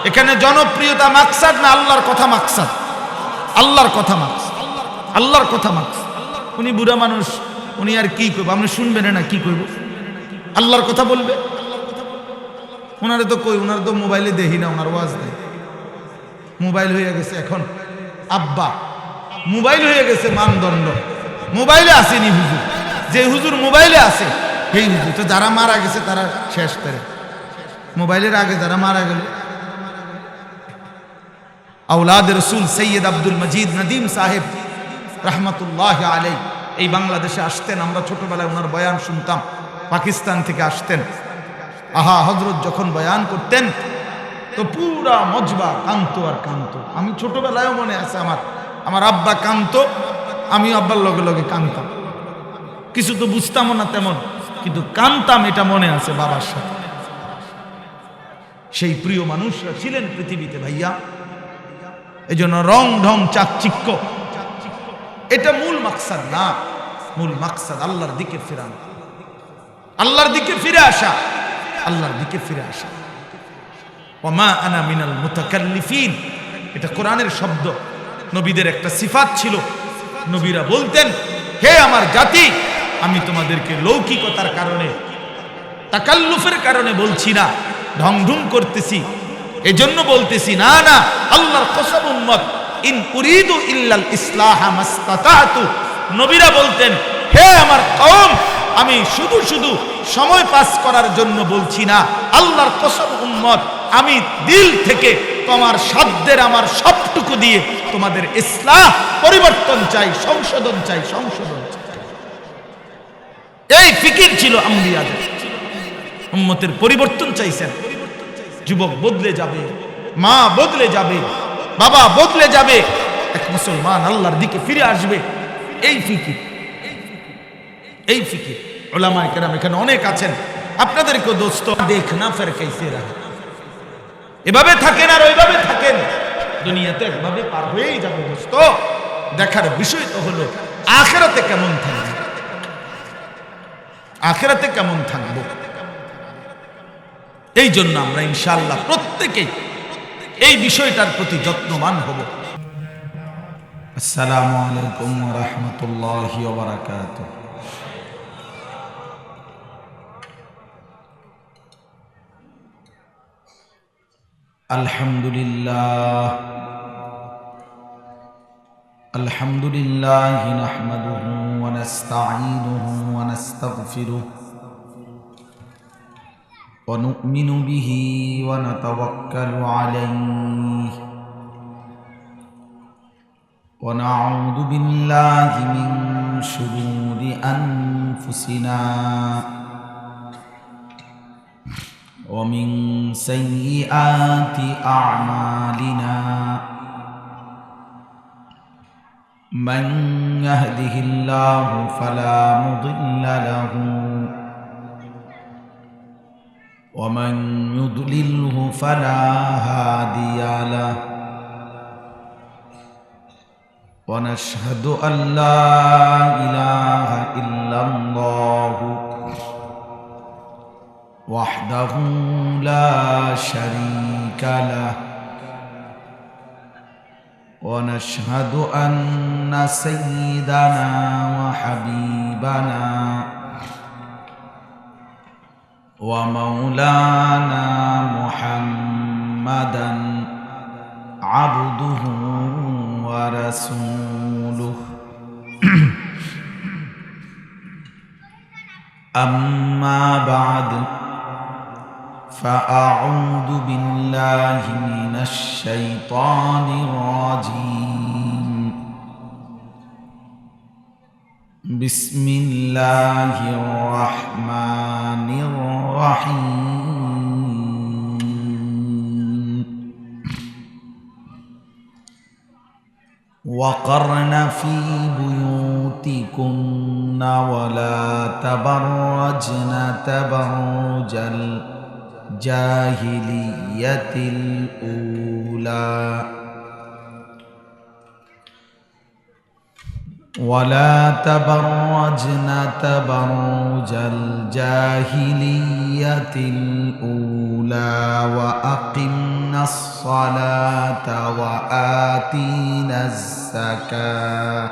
এখানে জনপ্রিয়তা মাকসাদ না আল্লাহর কথা মাকসাদ? আল্লাহর কথা মাকসাদ, আল্লাহর কথা মাকসাদ। উনি বুড়া মানুষ, উনি আর কি কইব? আপনি শুনবেন না, কি কইব? আল্লাহর কথা বলবে। ওনারে তো কই, ওনার তো মোবাইলে দেখি না, ওনার ওয়াজ দেয়। মোবাইল হয়ে গেছে এখন আব্বা, মোবাইল হয়ে গেছে মানদণ্ড। মোবাইলে আসেনি হুজুর, যে হুজুর মোবাইলে আছে সেই হুজুর। তো যারা মারা গেছে তারা শেষ করে, মোবাইলের আগে যারা মারা গেল। আওলাদ রসুল সৈয়দ আব্দুল মজিদ নদীম সাহেব রহমতুল্লাহ আলাই এই বাংলাদেশে আসতেন। আমরা ছোটবেলায় ওনার বয়ান শুনতাম, পাকিস্তান থেকে আসতেন। আহা হজরত যখন বয়ান করতেন তো পুরা মজবা কান্ত আর কান্ত। আমি ছোটবেলায়ও মনে আছে, আমার আব্বা কান্ত, আমি আব্বার লগে লগে কানতাম। কিছু তো বুঝতামও না তেমন, কিন্তু কানতাম, এটা মনে আছে বাবার সাথে। সেই প্রিয় মানুষরা ছিলেন পৃথিবীতে ভাইয়া। এই জন্য রং ঢং চাকচিক্য এটা মূল মাকসাদ না। মূল মাকসাদ আল্লাহর দিকে ফেরানো, আল্লাহর দিকে ফিরে আসা, আল্লাহর দিকে ফিরে আসা। ওমা আনা মিনাল মুতাকাল্লিফিন, এটা কোরআনের শব্দ। নবীদের একটা সিফাত ছিল, নবীরা বলতেন, হে আমার জাতি, আমি তোমাদেরকে লৌকিকতার কারণে, তাকাল্লুফের কারণে বলছি না, ঢং ঢুং করতেছি এজন্য বলতেছি না। না, আল্লাহর কসম উম্মত, ইন উরিদু ইল্লাল ইসলাহা মাসতাতাতু। নবীরা বলতেন, হে আমার কওম, আমি শুধু শুধু সময় পাস করার জন্য বলছি না। আল্লাহর কসম উম্মত, আমি দিল থেকে তোমার সাধ্যের আমার সবটুকু দিয়ে তোমাদের ইসলাহ, পরিবর্তন চাই, সংশোধন চাই, সংশোধন চাই। এই ফিকির ছিল আম্বিয়াদের। উম্মতের পরিবর্তন চাইছেন। যুবক বদলে যাবে, মা বদলে যাবে, বাবা বদলে যাবে, এক মুসলমান আল্লাহর দিকে ফিরে আসবে। এই ফিকির, এই ফিকির। উলামায়ে কেরাম এখানে অনেক আছেন, আপনাদেরকেও দোস্ত দেখনা ফের কেসে রাহা, এভাবে থাকেন আর ওইভাবে থাকেন, দুনিয়াতে একভাবে পার হয়েই যাবে দোস্ত। দেখার বিষয় তো হলো আখিরাতে কেমন থাকবে, আখিরাতে কেমন থাকবো। এই জন্য আমরা ইনশাআল্লাহ প্রত্যেকেই এই বিষয়টার প্রতি যত্নবান হব। আসসালামু আলাইকুম ওয়া রাহমাতুল্লাহি ওয়া বারাকাতুহু। আলহামদুলিল্লাহ, আলহামদুলিল্লাহি নাহমাদুহু ওয়া নাস্তাঈনুহু ওয়া নাস্তাগফিরুহু ওয়া নু'মিনু বিহি ওয়া নাতাওয়াক্কালু আলাইহি ওয়া নাউযু বিল্লাহি মিন শুরুরি আনফুসিনা ওয়া মিন সাইয়্যাতি আ'মালিনা। মান ইয়াহদিহিল্লাহু ফালা মুদিল্লা লাহু ওয়া মান ইউদ্লিলহু ফালা হাদিয়া লাহু। ওয়া নাশহাদু আল লা ইলাহা ইল্লাল্লাহু ওয়াহদাহু লা শারীকা লাহু ওয়া নাশহাদু আন্না সাইয়্যিদানা ওয়া হাবিবানা ওয়া মাওলানা মুহাম্মাদান আবদুহু ওয়া রাসূলুহু। আম্মা বা'দ, ফাআউযু বিল্লাহি মিনাশ শাইতানির রাজীম। বিসমিল্লাহির রাহমানির রাহিম। وقرن في بيوتكن ولا تبرجن تبرج الجاهلية الأولى ولا تبرجن تبرج الجاهلية الأولى وأقمنا الصلاة وآتينا الزكاة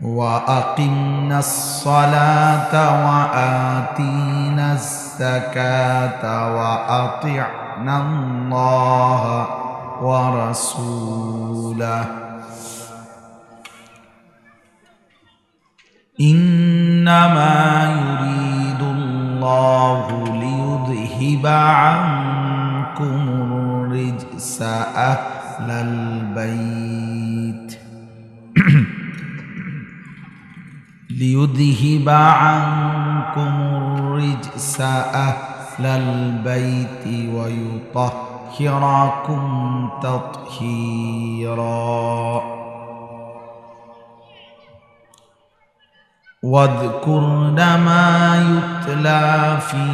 وأقمنا الصلاة وآتينا الزكاة وأطعنا الله ورسوله إنما يريد الله ليذهب عنكم الرجس أهل البيت ليذهب عنكم الرجس أهل البيت ويطهركم تطهيرا واذكرن ما يتلى في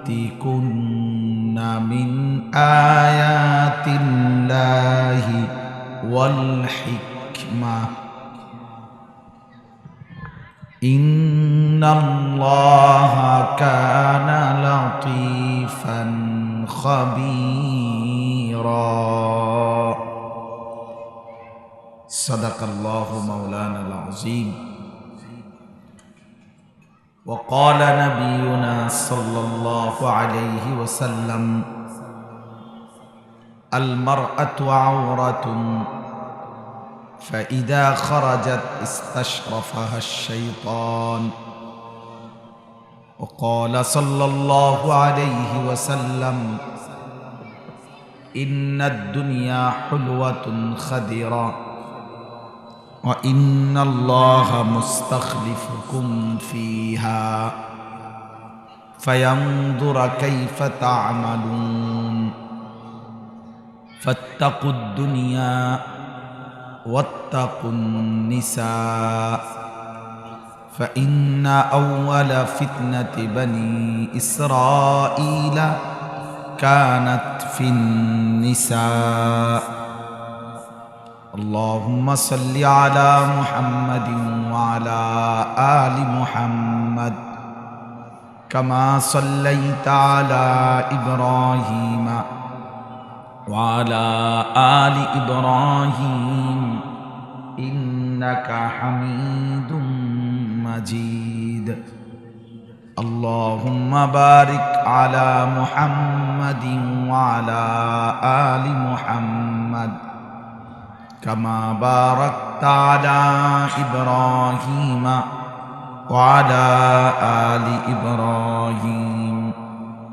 بيوتكن من آيات الله والحكمة إن الله كان لطيفا خبيرا صدق الله مولانا العظيم وقال نبينا صلى الله عليه وسلم المرأة عورة فإذا خرجت استشرفها الشيطان وقال صلى الله عليه وسلم إن الدنيا حلوة خضرة وإن الله مستخلفكم فيها فينظر كيف تعملون فاتقوا الدنيا واتقوا النساء فإن أول فتنة بني إسرائيل كانت في النساء اللهم صل على محمد وعلى آل محمد كما صليت على إبراهيم وعلى آل إبراهيم إنك حميد مجيد اللهم بارك على محمد وعلى آل محمد كما باركت على إبراهيم وعلى آل إبراهيم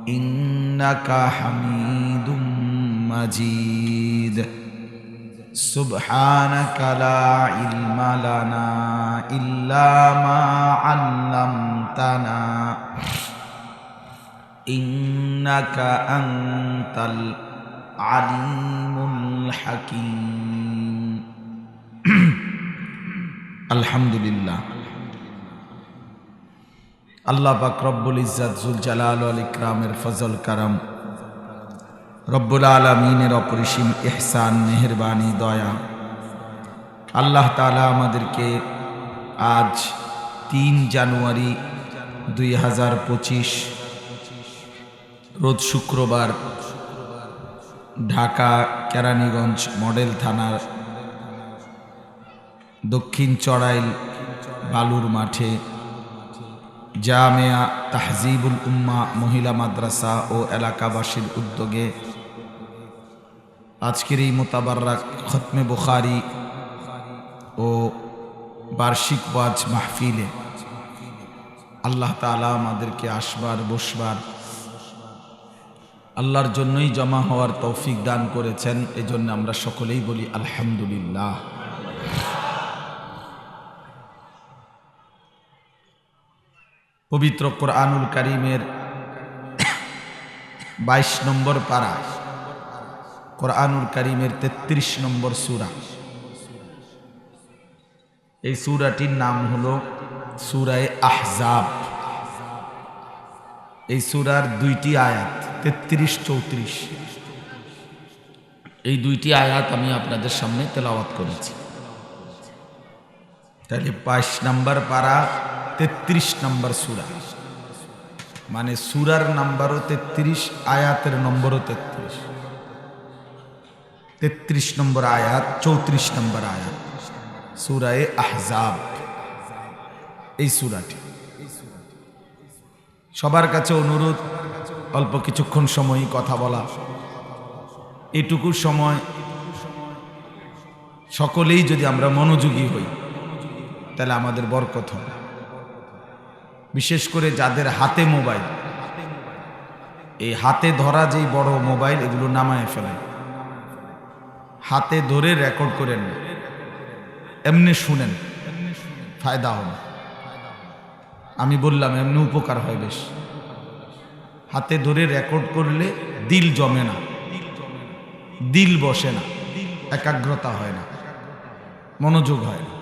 إنك حميد مجيد سبحانك لا علم لنا إلا ما علمتنا إنك أنت العليم الحكيم الحمد لله আল্লাহ পাক রব্বুল ইজ্জত জুল জালাল ওয়াল ইকরামের ফজল কারাম রব্বুল আলামিনের অপরিসীম ইহসান মেহেরবানি দয়া আল্লাহ তাআলা আমাদেরকে আজ 3 জানুয়ারি 2025 রোজ শুক্রবার ঢাকা কেরানীগঞ্জ মডেল থানার দক্ষিণ চড়াইল বালুর মাঠে জামিয়া তাহজিবুল উম্মাহ মহিলা মাদ্রাসা ও এলাকাবাসীর উদ্যোগে আজকের এই মোতাবাররাক খতমে বুখারী ও বার্ষিক ওয়াজ মাহফিলে আল্লাহ তাআলা আমাদেরকে আসবার বসবার আল্লাহর জন্যই জমা হওয়ার তৌফিক দান করেছেন। এজন্য আমরা সকলেই বলি আলহামদুলিল্লাহ। পবিত্র কোরআনুল কারীমের 22 নম্বর পারা, কোরআনুল কারীমের 33 নম্বর সূরা। এই সূরাটির নাম হলো সূরা আহজাব। এই সূরার 2টি আয়াত 33-34, এই 2টি আয়াত আমি আপনাদের সামনে তেলাওয়াত করেছি। তাহলে 22 নম্বর পারা 33 নম্বর সূরা। মানে সূরার নাম্বারও 33, আয়াতের নম্বরও 33। 33 নম্বর আয়াত, 34 নম্বর আয়াত, সূরায়ে আহজাব। এই সূরাটি সবার কাছে অনুরোধ, অল্প কিছুক্ষণ সময়ই কথা বলা। এটুকু সময় সকলেই যদি আমরা মনোযোগী হই তাহলে আমাদের বরকত হবে। বিশেষ করে যাদের হাতে মোবাইল, এই হাতে ধরা যেই বড় মোবাইল, এগুলো নামায় ফেলেন, হাতে ধরে রেকর্ড করেন, এমনি শুনেন, ফায়দা হবে। আমি বললাম এমনি উপকার হয় বেশ। হাতে ধরে রেকর্ড করলে দিল জমে না, দিল বসে না, একাগ্রতা হয় না, মনোযোগ হয় না।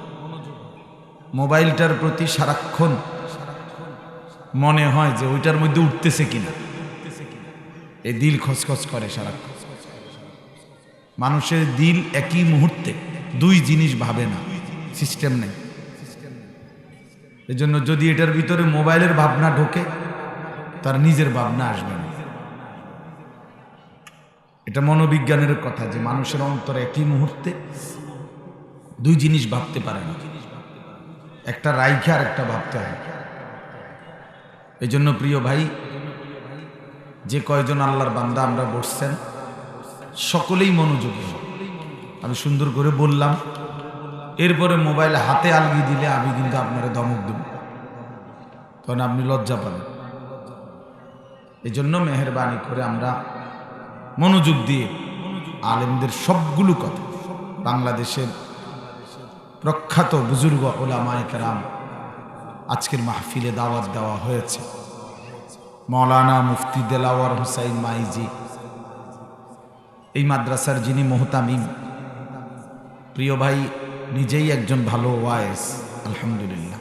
মোবাইলটার প্রতি সারাক্ষণ মনে হয় যে ওইটার মধ্যে উঠতেছে কিনা, এই দিল খসখস করে সারাক্ষণ। মানুষের দিল একই মুহূর্তে দুই জিনিস ভাবে না, সিস্টেম নেই। এজন্য যদি এটার ভিতরে মোবাইলের ভাবনা ঢোকে, তার নিজের ভাবনা আসবে না। এটা মনোবিজ্ঞানের কথা যে মানুষের অন্তরে একই মুহূর্তে দুই জিনিস ভাবতে পারে না, একটা রাইখে আর একটা ভাবতে হয়। এই জন্য প্রিয় ভাই, যে কয়জন আল্লাহর বান্দা আমরা বসছেন, সকলেই মনোযোগী। আমি সুন্দর করে বললাম, এরপরে মোবাইল হাতে আলগি দিলে আমি কিন্তু আপনারা ধমক দেব, তখন আপনি লজ্জা পাবেন। এই জন্য মেহেরবানি করে আমরা মনোযোগ দিয়ে আলেমদের সবগুলো কথা, বাংলাদেশের প্রখ্যাত বুজুর্গ ওলামায়ে কেরাম আজকের মাহফিলে দাওয়াত দেওয়া হয়েছে। মৌলানা মুফতি দেলাওয়ার হুসাইন মাইজি, এই মাদ্রাসার যিনি মোহতামিম, প্রিয় ভাই নিজেই একজন ভালো ওয়াইজ, আলহামদুলিল্লাহ।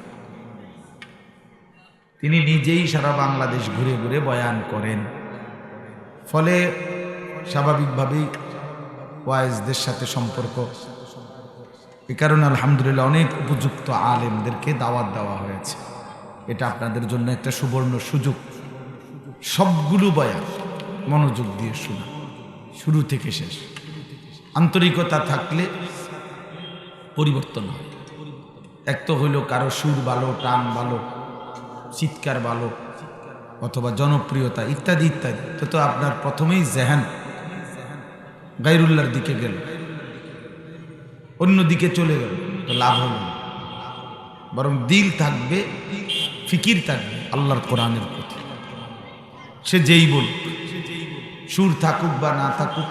তিনি নিজেই সারা বাংলাদেশ ঘুরে ঘুরে বয়ান করেন, ফলে স্বাভাবিকভাবেই ওয়াইজদের সাথে সম্পর্ক। এ কারণে আলহামদুলিল্লাহ অনেক উপযুক্ত আলেমদেরকে দাওয়াত দেওয়া হয়েছে। এটা আপনাদের জন্য একটা সুবর্ণ সুযোগ। সবগুলো বয়ান মনোযোগ দিয়ে শোনা, শুরু থেকে শেষ। আন্তরিকতা থাকলে পরিবর্তন হয়। এক তো হইল কারো সুর ভালো, টান ভালো, চিৎকার ভালো, অথবা জনপ্রিয়তা ইত্যাদি ইত্যাদি, তো আপনার প্রথমেই জেহান গায়রুল্লাহর দিকে গেল, অন্যদিকে চলে গেল, তো লাভ হল না। বরং দিল থাকবে, ফিকির থাকবে আল্লাহর কোরআনের প্রতি। সে যেই বল, সুর থাকুক বা না থাকুক,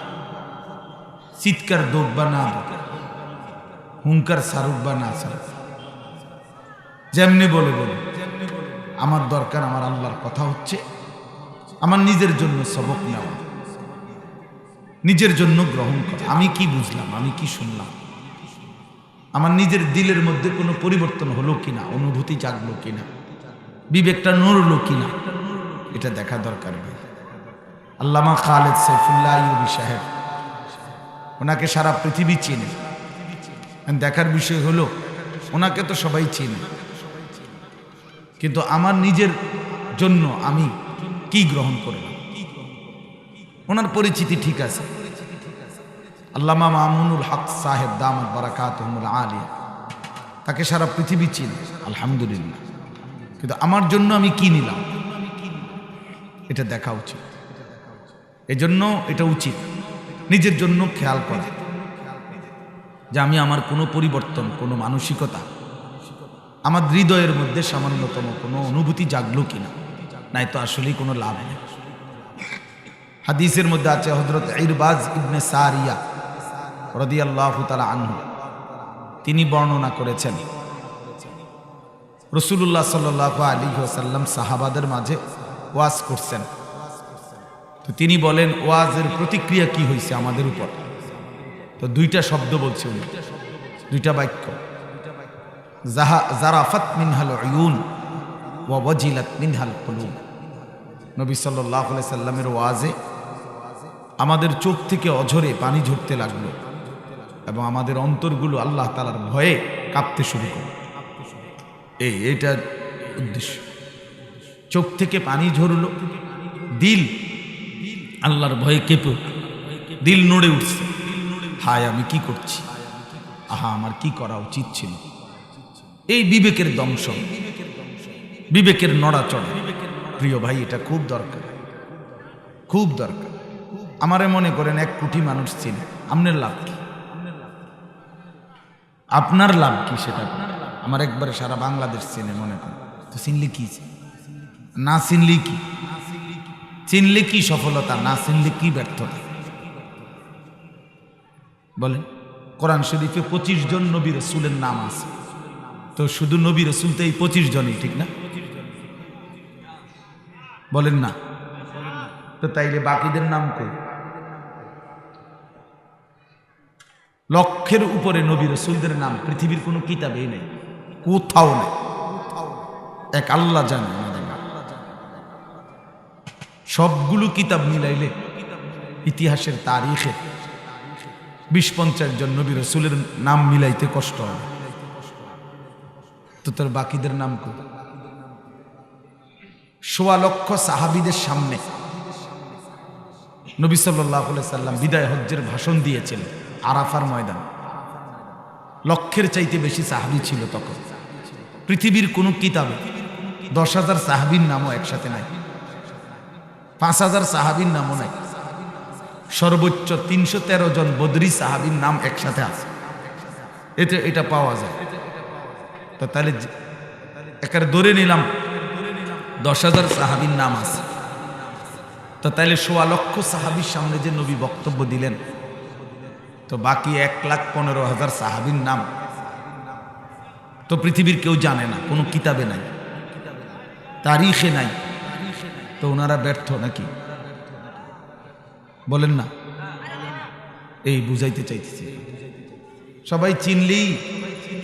চিৎকার দোক বা না দোক, হুঙ্কার সারুক বা না সারুক, যেমনি বলে বলে আমার দরকার, আমার আল্লাহর কথা হচ্ছে আমার নিজের জন্য সবক নেওয়া, নিজের জন্য গ্রহণ করা। আমি কি বুঝলাম, আমি কি শুনলাম, আমার নিজের দিলের মধ্যে কোনো পরিবর্তন হলো কিনা, অনুভূতি জাগলো কিনা, বিবেকটা নড়লো কিনা, এটা দেখা দরকার। আল্লামা খালেদ সাইফুল্লাহ আইয়ুবী সাহেব, ওনাকে সারা পৃথিবী চেনে। দেখার বিষয় হলো, ওনাকে তো সবাই চেনে, কিন্তু আমার নিজের জন্য আমি কি গ্রহণ করলাম। ওনার পরিচিতি ঠিক আছে, আল্লামা মামুনুল হক সাহেব দামাত বারাকাতুহুল আলিয়া, তাকে সারা পৃথিবী চিনে, আলহামদুলিল্লাহ। কিন্তু আমার জন্য আমি কি নিলাম, এটা দেখা উচিত। এজন্য এটা উচিত নিজের জন্য খেয়াল করা, যে আমি আমার কোনো পরিবর্তন, কোনো মানসিকতা, আমার হৃদয়ের মধ্যে সামান্যতম কোনো অনুভূতি জাগলো কিনা, নাই তো আসলেই কোনো লাভ নেই। হাদিসের মধ্যে আছে, হযরত ইরবাজ ইবনে সারিয়া রাদিয়াল্লাহু তাআলা আনহু, তিনি বর্ণনা করেছেন, রাসূলুল্লাহ সাল্লাল্লাহু আলাইহি ওয়াসাল্লাম সাহাবাদের মাঝে ওয়াজ করছেন। তো তিনি বলেন, ওয়াজের প্রতিক্রিয়া কি হয়েছে আমাদের উপর? তো দুইটা শব্দ বলছে উনি, দুইটা বাক্য, জারাফাত মিনহাল উয়ুন ওয়া ওয়াজিলাত মিনহাল কুলুব। নবী সাল্লাল্লাহু আলাইহি সাল্লামের ওয়াজে আমাদের চোখ থেকে অঝরে পানি ঝরতে লাগলো এবং আমাদের অন্তরগুলো আল্লাহ তাআলার ভয়ে কাঁপতে শুরু করলো। এইটার উদ্দেশ্য। চোখ থেকে পানি ঝরলো, দিল আল্লাহর ভয়ে কেঁপে উঠল, দিল নড়ে উঠছে, হায় আমি কি করছি, আহা আমার কি করা উচিত ছিল। এই বিবেকের দংশন, বিবেকের নড়াচড়া, প্রিয় ভাই এটা খুব দরকার, খুব দরকার। আমারে মনে করেন 1 কোটি মানুষ চিনে, আপনার লাভ কি? আপনার লাভ কি সেটা? আমার একবারে সারা বাংলাদেশ চিনে মনে করেন, তো চিনলে কি, না চিনলে কি? চিনলে কি সফলতা, না চিনলে কি ব্যর্থতা? বলেন, কোরআন শরীফে 25 জন নবী রাসূলের নাম আছে, তো শুধু নবী রাসূল তো এই 25 জনই, ঠিক না? বলেন না, তো তাইলে বাকিদের নাম কই? লক্ষের উপরে নবী রাসূলদের নাম পৃথিবীর কোনো কিতাবেই নেই, কোথাও নেই, এক আল্লাহ জানে। সবগুলো কিতাব মিলাইলে ইতিহাসের তারিখে 20-50 জন নবী রাসূলের নাম মিলাইতে কষ্ট হয়, তো তোর বাকিদের নাম কই? 1.25 লক্ষ সাহাবীদের সামনে নবী সাল্লাল্লাহু আলাইহি সাল্লাম বিদায় হজ্জের ভাষণ দিয়েছিলেন আরাফার ময়দান। লক্ষের চাইতে বেশি সাহাবী ছিল তখন। পৃথিবীর কোন কিতাবে 10,000 সাহাবীর নামও একসাথে নাই, 5,000 সাহাবীর নামও নাই, সর্বোচ্চ 313 জন বদরি সাহাবীর নাম একসাথে আছে, এটা পাওয়া যায়। তো তাহলে একেবারে ধরে নিলাম 10,000 সাহাবীর নাম আছে, তো তাহলে 1.25 লক্ষ সাহাবীর সামনে যে নবী বক্তব্য দিলেন, তো বাকি 1,15,000 সাহাবীর নাম তো পৃথিবীর কেউ জানে না, কোনো কিতাবে নাই, তারিখে নাই, তো ওনারা ব্যর্থ নাকি? বলেন না, এই বুঝাইতে চাইতেছি। সবাই চিনলেই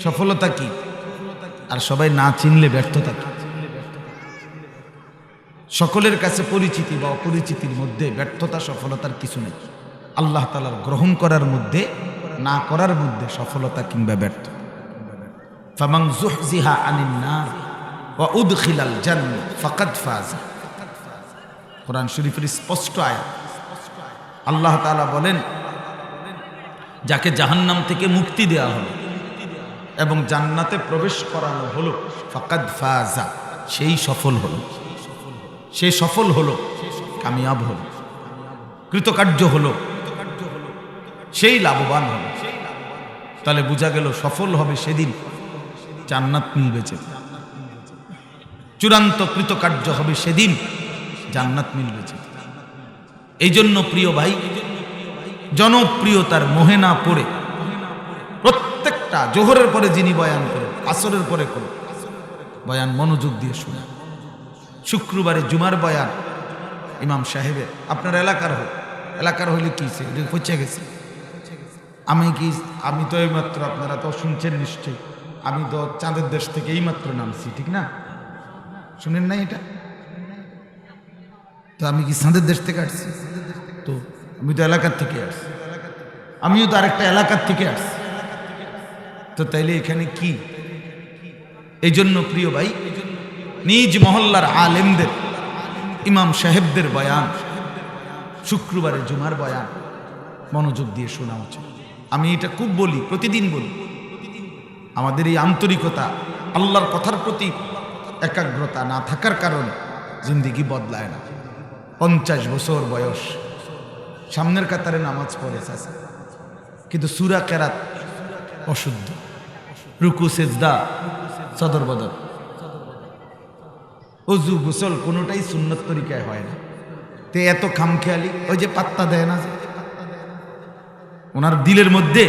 সফলতা কি, আর সবাই না চিনলে ব্যর্থতা কি? সকলের কাছে পরিচিতি বা অপরিচিতির মধ্যে ব্যর্থতা সফলতার কিছু নেই। আল্লাহ তাআলার গ্রহণ করার মধ্যে, না করার মধ্যে সফলতা কিংবা ব্যর্থ। ফামান যুহজিহা আনিন নার ওয়া উদখিলাল জান্নাহ ফাকাদ ফাজ। কোরআন শরীফের স্পষ্ট আয়াত। আল্লাহ তাআলা বলেন, যাকে জাহান্নাম থেকে মুক্তি দেওয়া হলো এবং জান্নাতে প্রবেশ করানো হলো, ফাকাদ ফাজা, সেই সফল হলো, সে সফল হলো, কামিয়াব হলো, কৃতকার্য হলো, সেই লাভবান হলো। তাহলে বোঝা গেল সফল হবে সেদিন জান্নাত মিলবে, চূড়ান্ত কৃতকার্য হবে সেদিন জান্নাত মিলবে। এই জন্য প্রিয় ভাই, জনপ্রিয়তার মোহে না পড়ে প্রত্যেকটা জোহরের পরে যিনি বয়ান করে, আসরের পরে করে বয়ান মনোযোগ দিয়ে শোনা। শুক্রবারে জুমার বয়ান ইমাম সাহেবের, আপনার এলাকার হইলে কি পৌঁছে গেছে। আমি তো এইমাত্র, আপনারা তো শুনছেন নিশ্চয়ই, আমি তো চাঁদের দেশ থেকে এইমাত্র নামছি, ঠিক না? শুনেন নাই এটা? তো আমি কি চাঁদের দেশ থেকে আসছি? তো আমি তো এলাকার থেকে আসছি, আমিও তো আরেকটা এলাকার থেকে আসছি, তো তাইলে এখানে কি? এই জন্য প্রিয় ভাই, নিজ মহল্লার আলেমদের, ইমাম সাহেবদের বয়ান, শুক্রবারে জুমার বয়ান মনোযোগ দিয়ে শোনা উচিত। আমি এটা খুব বলি, প্রতিদিন বলি। আমাদের এই আন্তরিকতা, আল্লাহর কথার প্রতি একাগ্রতা না থাকার কারণে জিন্দেগি বদলায় না। 50 বছর বয়স, সামনের কাতারে নামাজ পড়েছে, কিন্তু সূরা কেরাত অশুদ্ধ, রুকু সেজদা সদর বদর, ওযু গোসল কোনোটাই সুন্নত তরিকায় হয় না। তে এত খামখেয়ালি, ওই যে পাত্তা দেয় না, ওনার দিলের মধ্যে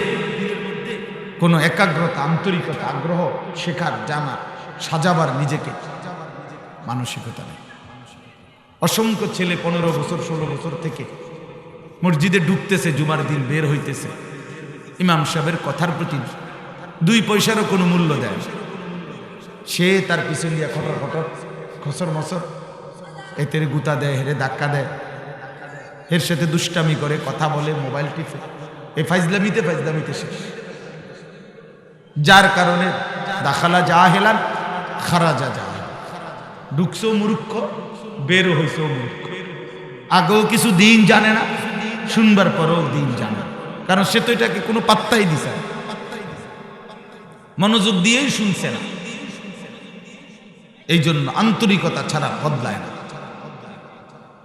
কোনো একাগ্রতা, আন্তরিকতা, আগ্রহ, শেখার, জানা, সাজাবার নিজেকে মানসিকতা নেই। অসংখ্য ছেলে 15 বছর 16 বছর থেকে মসজিদে ঢুকতেছে, জুমার দিন বের হইতেছে, ইমাম সাহেবের কথার প্রতি 2 পয়সারও কোনো মূল্য দেয় না। সে তার পিছন দিয়ে খটর খটর, খসর মসর, এতের গুতা দেয়, হেরে ধাক্কা দেয়, এর সাথে দুষ্টামি করে, কথা বলে, মোবাইল টিপে, এই ফাইজলামিতে শেষ। যার কারণে দাখালা জাহেলান খারাজা জাহেল, ঢুকছেও মূর্খ, বেরো হয়েছেও মূর্খ। আগেও কিছু দিন জানে না, শুনবার পরেও দিন জানে না, কারণ সে তো এটাকে কোনো পাত্তাই দিছে না, মনোযোগ দিয়েই শুনছে না। এই জন্য আন্তরিকতা ছাড়া বদলায় না,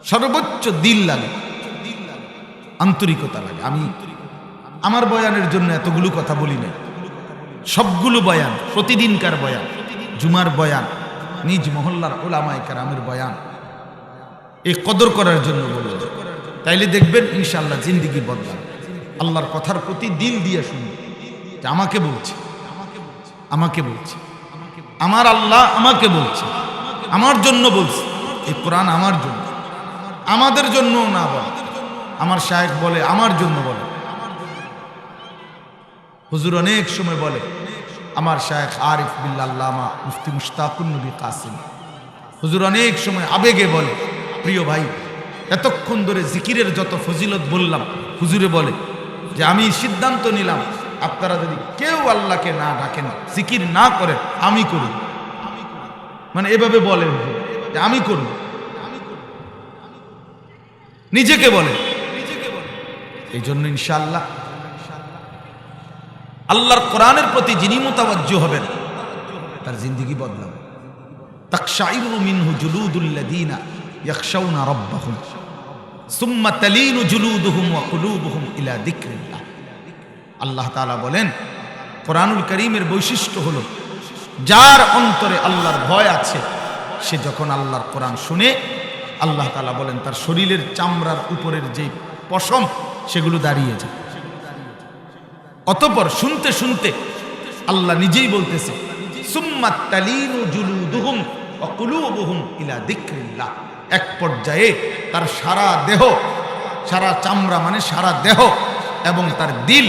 সর্বোচ্চ দিল লাগে, আন্তরিকতা লাগে। আমি আমার বয়ানের জন্য এতগুলো কথা বলি না, সবগুলো বয়ান, প্রতিদিনকার বয়ান, জুমার বয়ান, নিজ মহল্লার ওলামায়ে কেরামের বয়ান, এই কদর করার জন্য বলি। তাইলে দেখবেন ইনশাআল্লাহ জিন্দেগি বদলাবে। আল্লাহর কথার প্রতি দিল দিয়ে শুনুন যে আমাকে বলছে, আমাকে বলছে, আমার আল্লাহ আমাকে বলছে, আমার জন্য বলছে। এই কোরআন আমার জন্য, আমাদের জন্য না বলে। আমার শায়েখ বলে আমার জন্য বলে, হুজুর অনেক সময় বলে, আমার শায়েখ আরিফ বিল্লাহ আল্লামা মুফতি মুশতাকুন নবী কাসিম হুজুর অনেক সময় আবেগে বলে, প্রিয় ভাই এতক্ষণ ধরে জিকিরের যত ফজিলত বললাম, হুজুরে বলে যে আমি সিদ্ধান্ত নিলাম আপনারা যদি কেউ আল্লাহকে না ডাকেন, জিকির না করেন, আমি করি। মানে এভাবে বলে হুজুর যে আমি করব, নিজেকে বলে। এই জন্য ইনশাআল্লাহ আল্লাহর কোরআনের প্রতি যিনি মুতাওয়াজ্জু হবেন তার জিন্দেগি বদলাবে। তাকশাইরু মিনহু জুলুদুল্লাযীনা ইয়াখশাউনা রাব্বাহুম সুম্মা তালিনু জুলুদুহুম ওয়া কুলুবুহুম ইলা যিকরিল্লাহ। আল্লাহ তাআলা বলেন, কোরআনুল কারীমের বৈশিষ্ট্য হলো যার অন্তরে আল্লাহর ভয় আছে, সে যখন আল্লাহর কোরআন শুনে, আল্লাহ তাআলা বলেন তার শরীরের চামড়ার উপরের যে পশম সেগুলো দাঁড়িয়ে যায়। অতঃপর শুনতে শুনতে আল্লাহ নিজেই বলতেছে, সুম্মা তালিনু জুলুদুহুম ওয়া কুলুবুহুম ইলা যিকরিল্লাহ। এক পর্যায়ে তার সারা দেহ, সারা চামড়া মানে সারা দেহ এবং তার দিল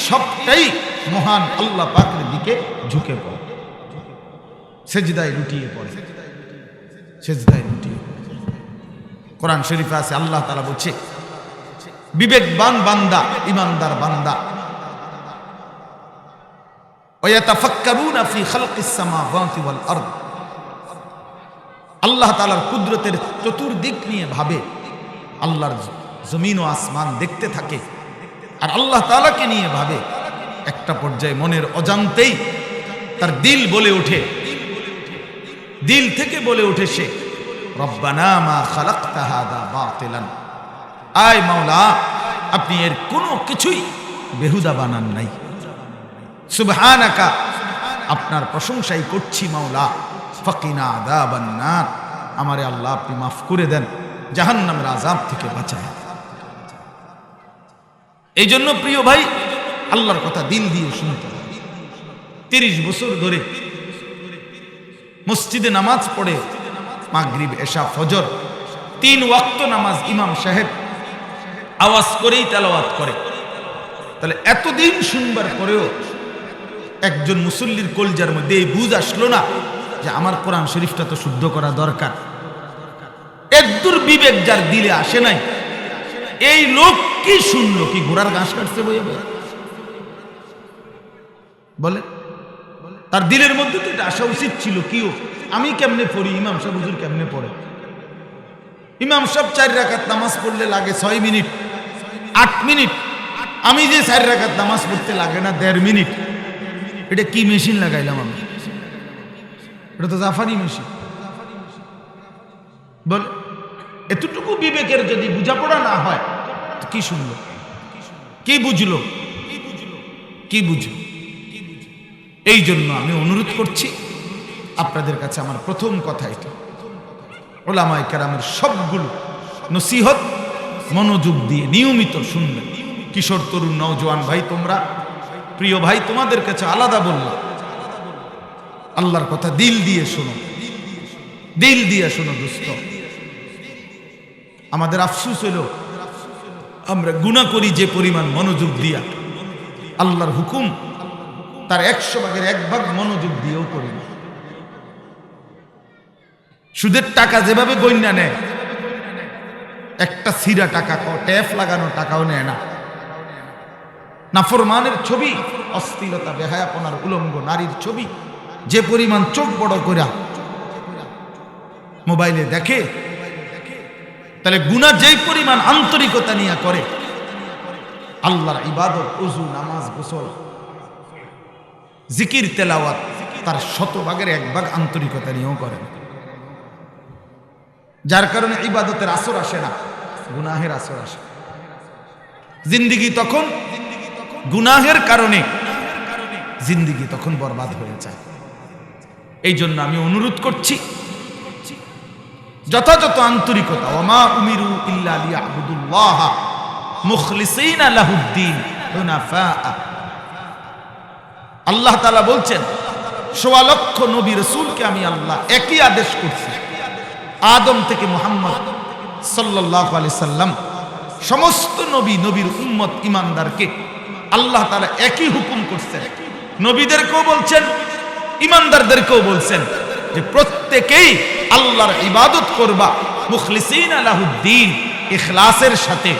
সবটাই মহান আল্লাহ পাকের দিকে ঝুঁকে পড়ে, সেজদায় লুটিয়ে পড়ে, সেজদায় লুটিয়ে পড়ে। কোরআন শরীফে আছে, আল্লাহ তাআলা বলছে, বিবেকবান বান্দা, ইমানদার বান্দা, ওয়াতাফাক্কারুনা ফি খালকিস সামাওয়াতি ওয়াল আরদ, আল্লাহ তাআলার কুদরতের চতুর্দিক নিয়ে ভাবে, আল্লাহর জমিন ও আসমান দেখতে থাকে আর আল্লাহ তাআলাকে নিয়ে ভাবে। একটা পর্যায়ে মনের অজান্তেই তার দিল বলে ওঠে, দিল থেকে বলে ওঠে সে, রব্বানা মা খালাকতা হাযা বাতিলান, আয় মাওলা আপনি এর কোনো কিছুই বেহুদা বানান নাই। সুবহানাকা, আপনার প্রশংসাই করছি মাওলা। ফাকিনা আযাবান নার, আমারে আল্লাহ আপনি মাফ করে দেন, জাহান্নামের আযাব থেকে বাঁচায়। এই জন্য প্রিয় ভাই আল্লাহর কথা দিল দিয়ে শুনতে হবে। 30 বছর ধরে মসজিদে নামাজ পড়ে, মাগরিব এশা ফজর 3 ওয়াক্ত নামাজ ইমাম সাহেব আওয়াজ করেই তেলাওয়াত করে। তাহলে এতদিন শুনবার পরেও একজন মুসল্লির কলজার মধ্যে এই বুঝ আসলো না যে আমার কোরআন শরীফটা তো শুদ্ধ করা দরকার। একদূর বিবেক যার দিলে আসে নাই, এই লোক কি শুনলো? কি ঘোড়ার ঘাস কাটছে বইয়ে বইয়ে? বলে তার দিলের মধ্যে তো এটা আসা উচিত ছিল, কিও আমি কেমনে পড়ি, ইমাম সাহেব হুজুর কেমনে পড়ে। ইমাম সাহেব 4 রাকাত নামাজ পড়লে লাগে 6 মিনিট 8 মিনিট, আমি যে 4 রাকাত নামাজ পড়তে লাগে না 1.5 মিনিট। এটা কি মেশিন লাগাইলাম আমি? এটা তো জাফারি মেশিন। বলে এতটুকু বিবেকের যদি বোঝাপড়া না হয় তো কি শুনলো, কি বুঝলো, কি বুঝলো? এই জন্য আমি অনুরোধ করছি আপনাদের কাছে, আমার প্রথম কথা এটা, ওলামায়ে কেরামের সবগুলো নসিহত মনোযোগ দিয়ে নিয়মিত শুনবেন। কিশোর তরুণ নওজোয়ান ভাই, তোমরা প্রিয় ভাই, তোমাদের কাছে আলাদা বললাম, আল্লাহর কথা দিল দিয়ে শোনো, দিল দিয়ে শোনো দোস্ত। আমাদের আফসোস হলো আমরা গুনাহ করি যে পরিমাণ মনোযোগ দিয়া, আল্লাহর হুকুম তার 100 ভাগের 1 ভাগ মনোযোগ দিয়েও করি না। সুদের টাকা যেভাবে গণ্যা নেয়, একটা সিরা টাকা, ট্যাপ লাগানো টাকাও নেয় না। নাফরমানের ছবি, অশ্লীলতা, বেহায়াপনার উলঙ্গ নারীর ছবি যে পরিমাণ চোখ বড় করা মোবাইলে দেখে, তাহলে গুনাহ যেই পরিমাণ আন্তরিকতা নিয়ে করে, আল্লাহর ইবাদত, ওযু, নামাজ, গোসল, জিকির, তেলাওয়াত তার 100 ভাগের 1 ভাগ আন্তরিকতা নিয়েও করেন। যার কারণে ইবাদতের আসর আসে না, গুনাহের আসর আসে। জিন্দিগি তখন গুনাহের কারণে জিন্দিগি তখন বরবাদ হয়ে যায়। এই জন্য আমি অনুরোধ করছি, যথাযথ আন্তরিকতা, ওমা উমিরু ইল্লা লিয়াবুদুল্লাহ মুখলিসিনা লাহুদ্দিন হুনাফা। আল্লাহ তাআলা বলছেন, ১৬ লক্ষ নবী রাসূলকে আমি আল্লাহ একই আদেশ করছি, আদম থেকে মুহাম্মদ সাল্লাল্লাহু আলাইহি সাল্লাম সমস্ত নবীর উম্মত ইমানদারকে আল্লাহ তাআলা একই হুকুম করছেন। নবীদেরকেও বলছেন, ইমানদারদেরকেও বলছেন যে প্রত্যেকেই আল্লাহর ইবাদত করবা মুখলিসিনা লাহুদ্দিন, ইখলাসের সাথে,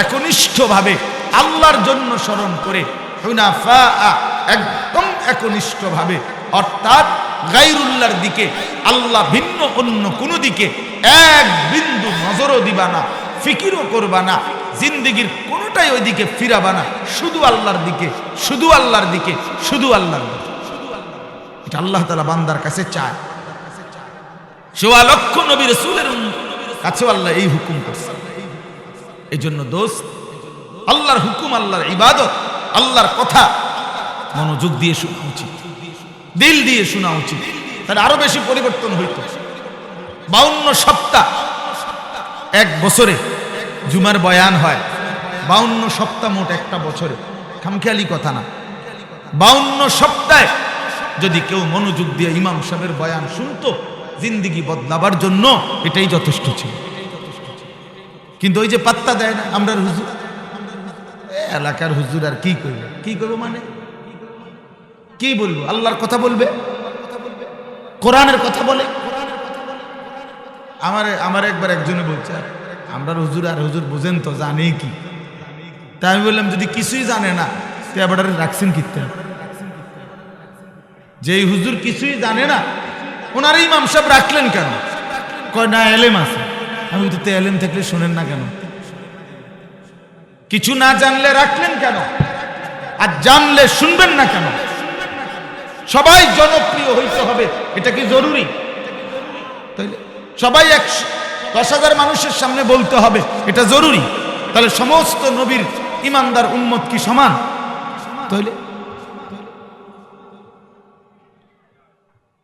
একনিষ্ঠভাবে আল্লাহর জন্য স্মরণ করে, হুনাফা, একদম একনিষ্ঠভাবে, অর্থাৎ গায়রুল্লাহর দিকে, আল্লাহ ভিন্ন অন্য কোনো দিকে এক বিন্দু নজরও দিবা না, ফিকিরও করবা না, জিন্দেগির কোনোটাই ওই দিকে ফিরাবা না, শুধু আল্লাহর দিকে, শুধু আল্লাহর দিকে, শুধু আল্লাহর দিকে। এটা আল্লাহ তাআলা বান্দার কাছে চায়। ১৬ লক্ষ নবী রাসূলের কাছেও আল্লাহ এই হুকুম করছে। এই জন্য দোস্ত, আল্লাহর হুকুম, আল্লাহর ইবাদত, আল্লাহর কথা মনোযোগ দিয়ে শোনা উচিত, দিল দিয়ে শোনা উচিত, তাহলে আরো বেশি পরিবর্তন হইত। 52 সপ্তাহ এক বছরে জুমার বয়ান হয়, 52 সপ্তাহ মোট একটা বছরে, খামখেয়ালি কথা না। 52 সপ্তাহে যদি কেউ মনোযোগ দিয়ে ইমাম সাহেবের বয়ান শুনতো, জিন্দিগি বদলাবার জন্য এটাই যথেষ্ট ছিল। কিন্তু ওই যে পাত্তা দেয় না আমরা হুজুর, এলাকার হুজুর, আর কি করবে, কি করবো, মানে কি বলবো, আল্লাহর কথা বলবে, কোরআনের কথা বলে। আমার একবার একজনে বলছে, আমরা হুজুর, আর হুজুর বুঝেন তো, জানে কি? তাই আমি বললাম, যদি কিছুই জানে না তো এবার রাখছেন কিতে? যে হুজুর কিছুই জানে না, ওনার ইমাম সাহেব রাখলেন কেন? কয় না, এলেম আছে। আমি তো এলেম থাকলে শোনেন না কেন? কিছু না জানলে রাখলেন কেন? আর জানলে শুনবেন না কেন? সবাই জনপ্রিয় হইতে হবে, এটা কি জরুরি? তাইলে সবাই 10,000 মানুষের সামনে বলতে হবে, এটা জরুরি? তাহলে সমস্ত নবীর ইমানদার উম্মত কি সমান? তাইলে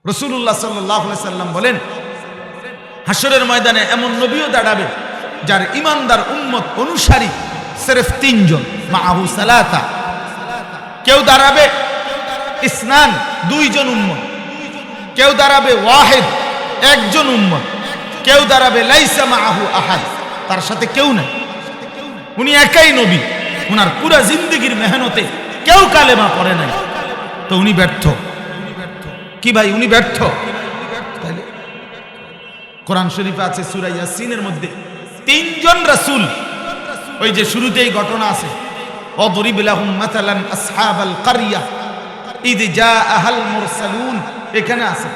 রাসূলুল্লাহ সাল্লাল্লাহু আলাইহি সাল্লাম বলেন, হাসরের ময়দানে এমন নবীও দাঁড়াবে যার ইমানদার উম্মত অনুসারী সির্ফ 3 জন, মাআহু সালাতা। কেউ দাঁড়াবে ইসনান, 2 জন উম্মত। কেউ দাঁড়াবে ওয়াহিদ, 1 জন উম্মত। কেউ দাঁড়াবে লাইসা মাআহু আহাদ, তার সাথে কেউ নাই, উনি একাই নবী। উনার পুরা জিন্দেগির মেহনতে কেউ কালেমা পড়ে নাই, তো উনি ব্যর্থ। কি ভাই, উনি ব্যর্থ? তাইলে কোরআন শরীফে আছে সূরা ইয়াসিনের মধ্যে 3 জন রাসূল, ওই যে শুরুতেই ঘটনা আছে, ওয়াদরিব লাহুম মাতালান আসহাবাল কারইয়া ইদ জাআহাল মুরসালুন, এখানে আছে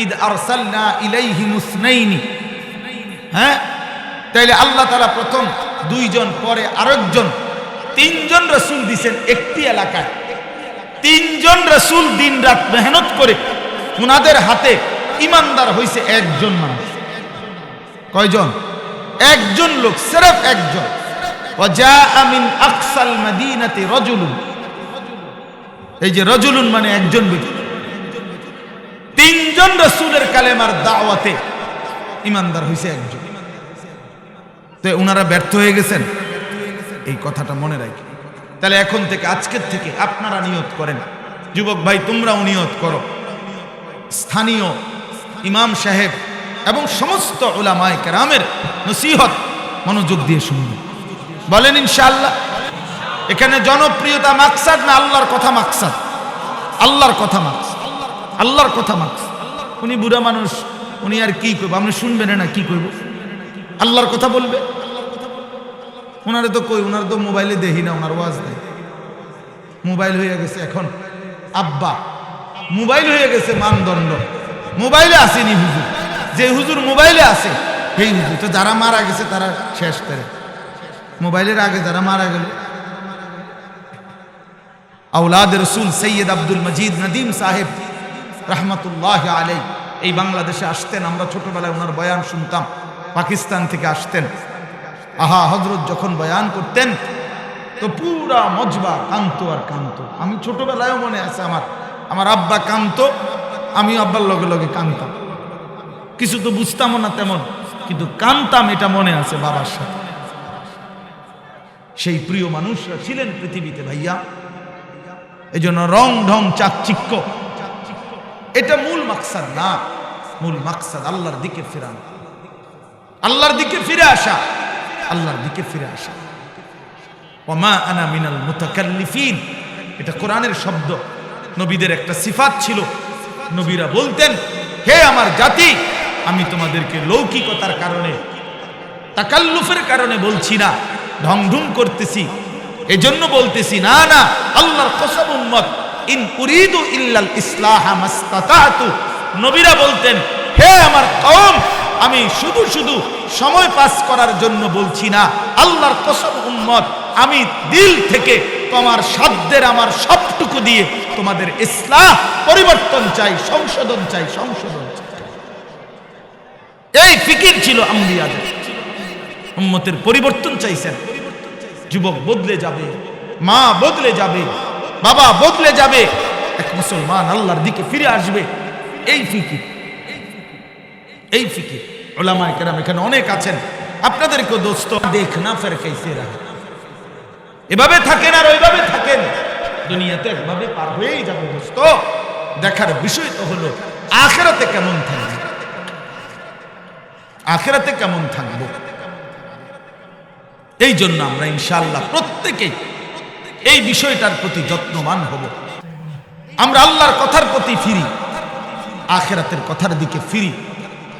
ইদ আরসালনা ইলাইহিম ইসনাইনি। হ্যাঁ, তাইলে আল্লাহ তাআলা প্রথম 2 জন, পরে আরেকজন, 3 জন রাসূল দিবেন একটি এলাকায়। 3 জন রাসূল দিন রাত মেহনত করে উনাদের হাতে ইমানদার হইছে 1 জন মানুষ। কয়জন? 1 জন লোক, সির্ফ 1 জন। ওয়াজাআ মিন আকসাল মাদিনাতি রাজুলুন, এই যে রাজুলুন মানে 1 জন ব্যক্তি। 3 জন রাসূলের কালেমার দাওয়াতে ইমানদার হইছে 1 জন। তো উনারা ব্যর্থ হয়ে গেছেন, এই কথাটা মনে রাখি। তাহলে এখন থেকে, আজকের থেকে আপনারা নিয়ত করেন, যুবক ভাই তোমরাও নিয়ত করো, স্থানীয় ইমাম সাহেব এবং সমস্ত উলামায়ে কেরামের নসিহত মনোযোগ দিয়ে শুনবেন। বলেন ইনশাআল্লাহ। এখানে জনপ্রিয়তা মাকসাদ না, আল্লাহর কথা মাকসাদ? আল্লাহর কথা মাকসাদ, আল্লাহর কথা মাকসাদ। উনি বুড়া মানুষ, উনি আর কি কইব, আপনি শুনবেন না, কি কইব? আল্লাহর কথা বলবে। ওনারে তো কই, ওনার তো মোবাইলে দেখি না, ওনার ওয়াজ দেয়। মোবাইল হয়ে গেছে এখন আব্বা, মোবাইল হয়ে গেছে মানদণ্ড। মোবাইলে আসেনি হুজুর, যে হুজুর মোবাইলে আছে এই হুজুর তো যারা মারা গেছে তারা শেষ করে মোবাইলের আগে যারা মারা গেল। আওলাদ রসুল সৈয়দ আব্দুল মজিদ নদীম সাহেব রহমতুল্লাহ আলাই এই বাংলাদেশে আসতেন, আমরা ছোটবেলায় ওনার বয়ান শুনতাম, পাকিস্তান থেকে আসতেন। আহা হজরত যখন বয়ান করতেন তো পুরা মজবা কান্ত আর কান্ত। আমি ছোটবেলায়ও মনে আছে আমার আব্বা কান্ত, আমি আব্বার লগে লগে কানতাম, কিছু তো বুঝতামও না তেমন, কিন্তু কানতাম, এটা মনে আছে বাবার সাথে। সেই প্রিয় মানুষরা ছিলেন পৃথিবীতে ভাইয়া। এই জন্য রং ঢং চাকচিক্য এটা মূল মাকসাদ না। মূল মাকসাদ আল্লাহর দিকে ফিরানো, আল্লাহর দিকে ফিরে আসা, আল্লাহর দিকে ফিরে আসা। ওমা আনা মিনাল মুতাকাল্লিফিন, এটা কোরআনের শব্দ। নবীদের একটা সিফাত ছিল, নবীরা বলতেন হে আমার জাতি, আমি তোমাদেরকে লৌকিকতার কারণে তাকাল্লুফের কারণে বলছি না, ঢং ঢুং করতেছি এজন্য বলতেছি না, না আল্লাহর কসম উম্মত ইন উরিদু ইল্লাল ইসলাহা মাস্তাতাতু। নবীরা বলতেন হে আমার কওম, আমি শুধু শুধু সময় পাস করার জন্য বলছি না, আল্লাহর কসম উম্মত আমি দিল থেকে তোমার সাধ্যের আমার সবটুকু দিয়ে তোমাদের ইসলাহ পরিবর্তন চাই, সংশোধন চাই, সংশোধন চাই। এই ফিকির ছিল আম্বিয়াদের। উম্মতের পরিবর্তন চাইছেন। যুবক বদলে যাবে, মা বদলে যাবে, বাবা বদলে যাবে, এক মুসলমান আল্লাহর দিকে ফিরে আসবে। এই ফিকির, এই ফিকির। উলামায়ে কেরাম এখানে অনেক আছেন, আপনাদেরকেও দোস্ত দেখনা ফের कैसे रहा, এভাবে থাকেন আর ওইভাবে থাকেন, দুনিয়াতে একভাবে পার হয়েই যাবে দোস্ত। দেখার বিষয় তো হলো আখিরাতে কেমন থাকবে, আখিরাতে কেমন থাকবো। এই জন্য আমরা ইনশাআল্লাহ প্রত্যেকেই এই বিষয়টার প্রতি যত্নবান হব। আমরা আল্লাহর কথার প্রতি ফিরি, আখিরাতের কথার দিকে ফিরি,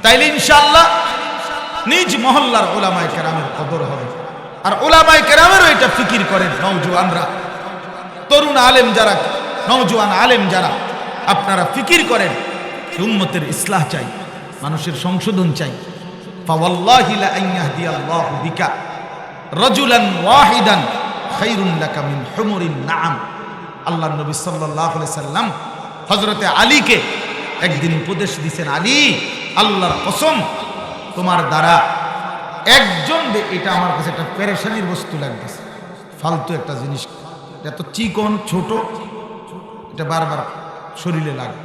তাইলে ইনশাআল্লাহ নিজ মহল্লার উলামায়ে কেরামের কদর হবে। আর উলামায়ে কেরামেরও এটা ফিকির করেন নওজোয়ানরা, তরুণ আলেম যারা, নওজোয়ান আলেম যারা, আপনারা ফিকির করেন উম্মতের ইসলাহ চাই, মানুষের সংশোধন চাই। ফাওয়াল্লাহি লা আইয়াহদিয়াল্লাহু বিকা রাজুলান ওয়াহিদান খায়রুন লাকা মিন হুমুরিন নাআম। আল্লাহর নবী সাল্লাল্লাহু আলাইহি সাল্লাম হযরতে আলীকে একদিন উপদেশ দিয়েছেন, আলী আল্লাহর কসম তোমার দ্বারা একজন, এটা আমার কাছে একটা পেরেশানির বস্তু লাগতেছে, ফালতু একটা জিনিস, এত চিকন ছোট, এটা বারবার শরীরে লাগে,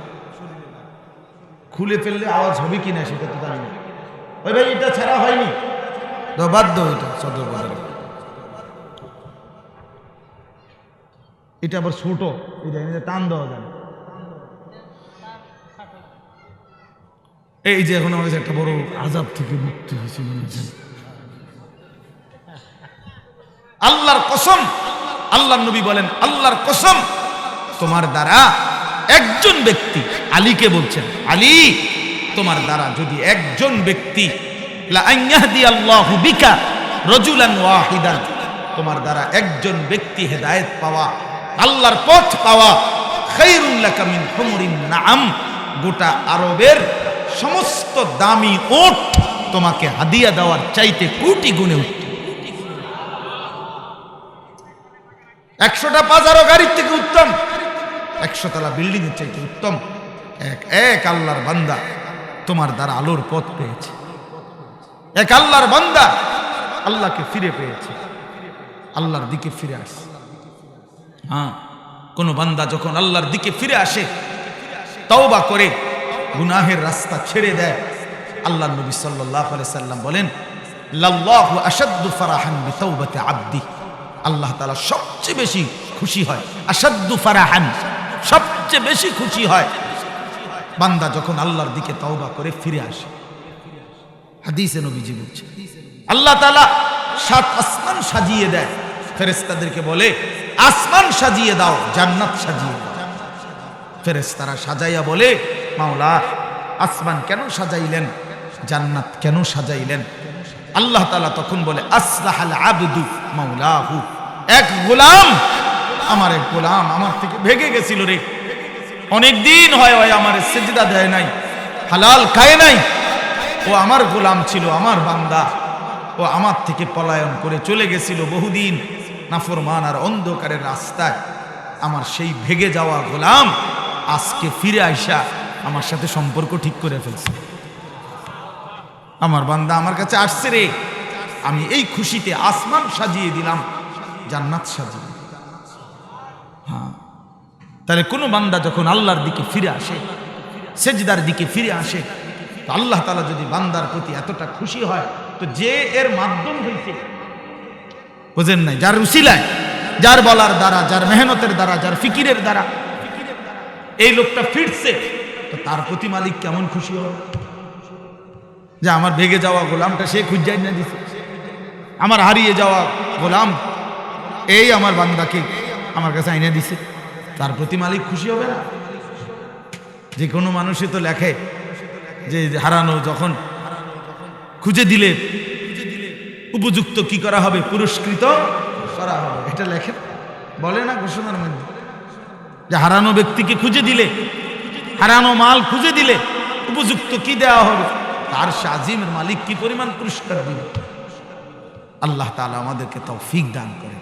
খুলে ফেললে আওয়াজ হবে কিনা সেটা তো জানি না। ওই ভাই এটা ছাড়া হয়নি তো বাধ্য, এটা সদর বাজারে, এটা আবার ছোট, এটা টান দেওয়া যায়। এই যে এখন আমাদের একটা বড় আযাব থেকে মুক্তি হয়েছে মনে হচ্ছে। আল্লাহর কসম, আল্লাহর নবী বলেন আল্লাহর কসম তোমার দ্বারা একজন ব্যক্তি, আলীকে বলছেন, আলী তোমার দ্বারা যদি একজন ব্যক্তি, লা আইয়াহদিয়াল্লাহু বিকা রাজুলান ওয়াহিদান, তোমার দ্বারা একজন ব্যক্তি হেদায়েত পাওয়া, আল্লাহর পথ পাওয়া, খায়রুন লাকা মিন হুমুরিন নাআম, গোটা আরবের সমস্ত দামি উট তোমাকে হাদিয়া দেওয়ার চাইতে কোটি গুণে উত্তম। 100টা পাজারো গাড়ির থেকে উত্তম, 100 তলা বিল্ডিং এর চাইতে উত্তম এক আল্লাহর বান্দা তোমার দ্বারা আলোর পথ পেয়েছে। এক আল্লাহর বান্দা আল্লাহকে ফিরে পেয়েছে, আল্লাহর দিকে ফিরে আসে। হ্যাঁ, কোন বান্দা যখন আল্লাহর দিকে ফিরে আসে, তওবা করে গুনাহের রাস্তা ছেড়ে দেয়, আল্লাহর নবী সাল্লাল্লাহু আলাইহি সাল্লাম বলেন লাল্লাহু আশাদ্দু ফারাহান বিতাওবাতি আবদি, আল্লাহ তাআলা সবচেয়ে বেশি খুশি হয়, আশাদ্দু ফারাহান, সবচেয়ে বেশি খুশি হয় বান্দা যখন আল্লাহর দিকে তওবা করে ফিরে আসে। হাদিসে নবীজি বলছে আল্লাহ তাআলা 7 আসমান সাজিয়ে দেয়, ফেরেশতাদেরকে বলে আসমান সাজিয়ে দাও, জান্নাত সাজিয়ে দাও। ফেরেশতারা সাজাইয়া বলে মাওলা আসমান কেন সাজাইলেন, জান্নাত কেন সাজাইলেন? আল্লাহ তাআলা তখন বলে আসলাহাল আবদু মাওলাহু, এক গোলাম, আমার এক গোলাম আমার থেকে ভেগে গেছিল রে, অনেক দিন হয় আমার সিজদা দেয় নাই, হালাল খায় নাই, ও আমার গোলাম ছিল, আমার বান্দা, ও আমার থেকে পলায়ন করে চলে গেছিল বহুদিন নাফরমান আর অন্ধকারের রাস্তায়। আমার সেই ভেগে যাওয়া গোলাম আজকে ফিরে আইসা আমার সাথে সম্পর্ক ঠিক করে ফেলছে। আমার বান্দা আমার কাছে আসছে রে, আমি এই খুশিতে আসমান সাজিয়ে দিলাম, জান্নাত সাজিয়ে। হ্যাঁ, তাহলে কোনো বান্দা যখন আল্লাহর দিকে ফিরে আসে, সেজদার দিকে ফিরে আসে, তো আল্লাহ তাআলা যদি বান্দার প্রতি এতটা খুশি হয়, তো যে এর মাধ্যম হইছে, বুঝেন নাই, যার উসিলায়, যার বলার দ্বারা, যার মেহনতের দ্বারা, যার ফিকিরের দ্বারা এই লোকটা ফিরছে, তো তার প্রতি মালিক কেমন খুশি হবে যে আমার ভেগে যাওয়া গোলামটা সে খুঁজাই না দিছে, আমার হারিয়ে যাওয়া গোলাম এই আমার বান্দাকে আমার কাছে আইনা দিছে, তার প্রতি মালিক খুশি হবে না? যে কোনো মানুষই তো লেখে যে হারানো যখন খুঁজে দিলে উপযুক্ত কি করা হবে, পুরস্কৃত করা হবে, এটা লেখে, বলে না ঘোষণার মধ্যে যে হারানো ব্যক্তিকে খুঁজে দিলে, হারানো মাল খুঁজে দিলে উপযুক্ত কি দেওয়া হবে, তার আজিমের মালিক কি পরিমাণ পুরস্কার দিবে। আল্লাহ তাআলা আমাদেরকে তৌফিক দান করে।